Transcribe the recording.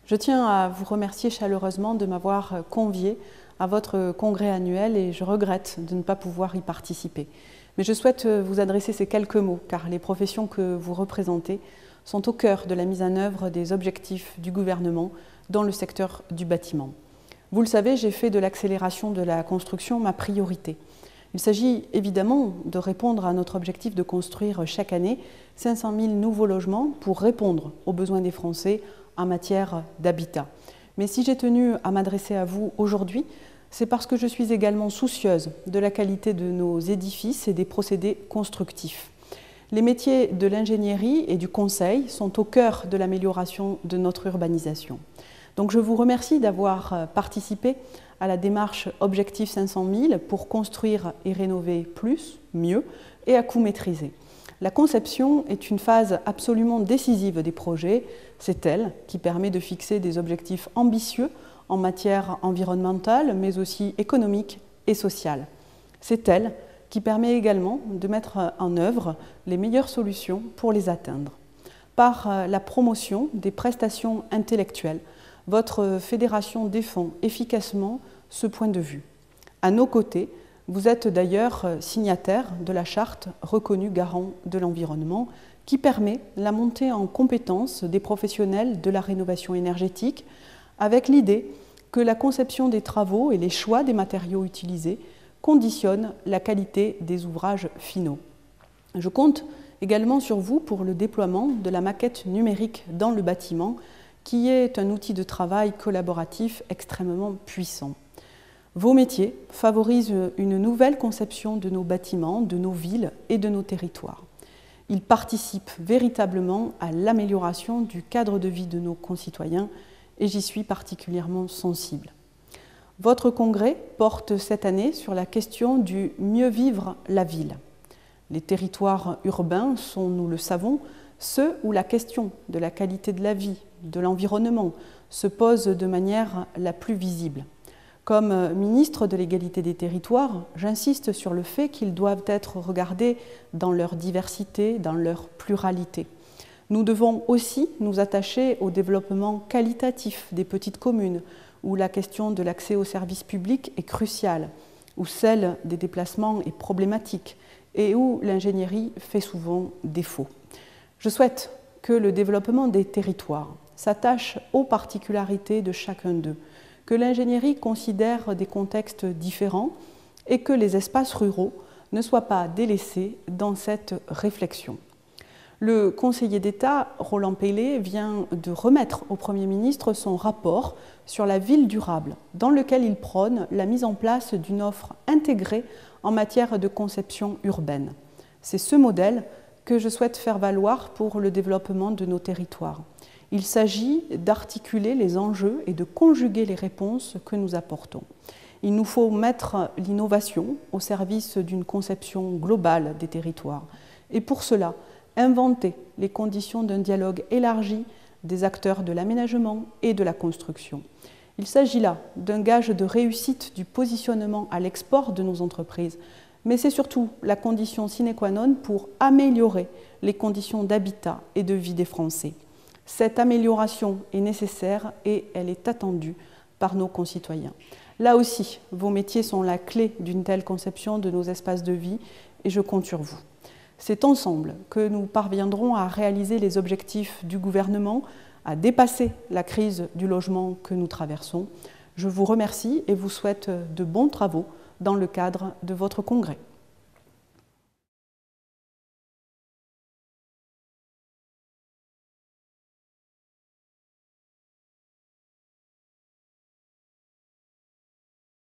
Je tiens à vous remercier chaleureusement de m'avoir convié à votre congrès annuel et je regrette de ne pas pouvoir y participer. Mais je souhaite vous adresser ces quelques mots car les professions que vous représentez sont au cœur de la mise en œuvre des objectifs du gouvernement dans le secteur du bâtiment. Vous le savez, j'ai fait de l'accélération de la construction ma priorité. Il s'agit évidemment de répondre à notre objectif de construire chaque année 500 000 nouveaux logements pour répondre aux besoins des Français en matière d'habitat. Mais si j'ai tenu à m'adresser à vous aujourd'hui, c'est parce que je suis également soucieuse de la qualité de nos édifices et des procédés constructifs. Les métiers de l'ingénierie et du conseil sont au cœur de l'amélioration de notre urbanisation. Donc je vous remercie d'avoir participé à la démarche Objectif 500 000 pour construire et rénover plus, mieux et à coût maîtrisé. La conception est une phase absolument décisive des projets. C'est elle qui permet de fixer des objectifs ambitieux en matière environnementale, mais aussi économique et sociale. C'est elle qui permet également de mettre en œuvre les meilleures solutions pour les atteindre. Par la promotion des prestations intellectuelles, votre fédération défend efficacement ce point de vue. À nos côtés, vous êtes d'ailleurs signataire de la charte reconnue garant de l'environnement qui permet la montée en compétences des professionnels de la rénovation énergétique avec l'idée que la conception des travaux et les choix des matériaux utilisés conditionnent la qualité des ouvrages finaux. Je compte également sur vous pour le déploiement de la maquette numérique dans le bâtiment qui est un outil de travail collaboratif extrêmement puissant. Vos métiers favorisent une nouvelle conception de nos bâtiments, de nos villes et de nos territoires. Ils participent véritablement à l'amélioration du cadre de vie de nos concitoyens et j'y suis particulièrement sensible. Votre congrès porte cette année sur la question du mieux vivre la ville. Les territoires urbains sont, nous le savons, ceux où la question de la qualité de la vie, de l'environnement, se pose de manière la plus visible. Comme ministre de l'égalité des territoires, j'insiste sur le fait qu'ils doivent être regardés dans leur diversité, dans leur pluralité. Nous devons aussi nous attacher au développement qualitatif des petites communes, où la question de l'accès aux services publics est cruciale, où celle des déplacements est problématique et où l'ingénierie fait souvent défaut. Je souhaite que le développement des territoires s'attache aux particularités de chacun d'eux, que l'ingénierie considère des contextes différents et que les espaces ruraux ne soient pas délaissés dans cette réflexion. Le conseiller d'État, Roland Peillet, vient de remettre au Premier ministre son rapport sur la ville durable, dans lequel il prône la mise en place d'une offre intégrée en matière de conception urbaine. C'est ce modèle que je souhaite faire valoir pour le développement de nos territoires. Il s'agit d'articuler les enjeux et de conjuguer les réponses que nous apportons. Il nous faut mettre l'innovation au service d'une conception globale des territoires. Et pour cela, inventer les conditions d'un dialogue élargi des acteurs de l'aménagement et de la construction. Il s'agit là d'un gage de réussite du positionnement à l'export de nos entreprises, mais c'est surtout la condition sine qua non pour améliorer les conditions d'habitat et de vie des Français. Cette amélioration est nécessaire et elle est attendue par nos concitoyens. Là aussi, vos métiers sont la clé d'une telle conception de nos espaces de vie et je compte sur vous. C'est ensemble que nous parviendrons à réaliser les objectifs du gouvernement, à dépasser la crise du logement que nous traversons. Je vous remercie et vous souhaite de bons travaux dans le cadre de votre congrès.